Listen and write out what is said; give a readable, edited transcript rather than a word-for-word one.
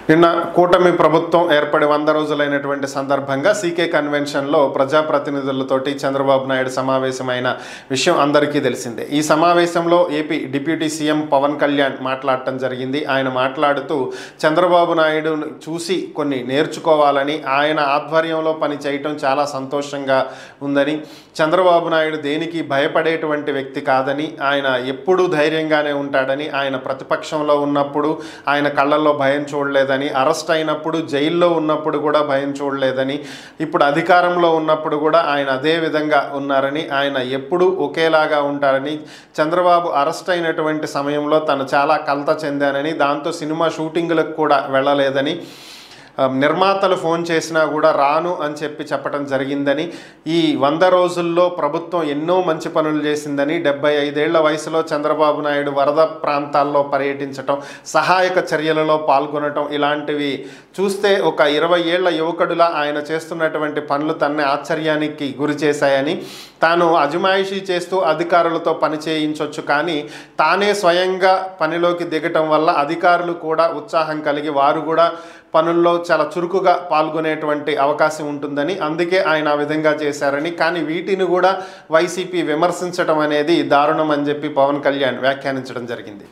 నిన్న కూటమి ప్రభుత్వం ఏర్పడి 100 రోజులైనటువంటి సందర్భంగా సీకే కన్వెన్షన్లో ప్రజాప్రతినిధులతోటి చంద్రబాబు నాయుడు సమావేశమైన విషయం అందరికీ తెలిసిందే. ఈ సమావేశంలో AP deputy CM Pawan Kalyan మాట్లాడటం జరిగింది. ఆయన మాట్లాడుతూ చంద్రబాబు నాయుడును చూసి కొన్ని నేర్చుకోవాలని, ఆయన ఆధ్వర్యంలో పని చేయటం చాలా సంతోషంగా ఉందని, చంద్రబాబు నాయుడు దేనికి భయపడేటువంటి వ్యక్తి కాదని, ఆయన ఎప్పుడూ ధైర్యంగానే ఉంటాడని, ఆయన ప్రతిపక్షంలో ఉన్నప్పుడు ఆయన కళ్ళల్లో భయం చూడలేదని, అరెస్ట్ అయినప్పుడు జైల్లో ఉన్నప్పుడు కూడా భయం చూడలేదని, ఇప్పుడు అధికారంలో ఉన్నప్పుడు కూడా ఆయన అదే విధంగా ఉన్నారని, ఆయన ఎప్పుడూ ఒకేలాగా ఉంటారని, చంద్రబాబు అరెస్ట్ అయినటువంటి సమయంలో తను చాలా కలత చెందానని, దాంతో సినిమా షూటింగులకు కూడా వెళ్ళలేదని, నిర్మాతలు ఫోన్ చేసినా కూడా రాను అని చెప్పటం జరిగిందని, ఈ 100 రోజుల్లో ప్రభుత్వం ఎన్నో మంచి పనులు చేసిందని, 75 ఏళ్ల వయసులో చంద్రబాబు నాయుడు వరద ప్రాంతాల్లో పర్యటించటం, సహాయక చర్యలలో పాల్గొనటం, ఇలాంటివి చూస్తే ఒక 20 ఏళ్ల యువకుడిలా ఆయన చేస్తున్నటువంటి పనులు తనని ఆశ్చర్యానికి గురి చేశాయని, తాను అజమాయిషీ చేస్తూ అధికారులతో పని చేయించవచ్చు, కానీ తానే స్వయంగా పనిలోకి దిగటం వల్ల అధికారులు కూడా ఉత్సాహం కలిగి వారు కూడా పనుల్లో చాలా చురుకుగా పాల్గొనేటువంటి అవకాశం ఉంటుందని, అందుకే ఆయన ఆ విధంగా చేశారని, కానీ వీటిని కూడా వైసీపీ విమర్శించడం అనేది దారుణం అని చెప్పి పవన్ కళ్యాణ్ వ్యాఖ్యానించడం జరిగింది.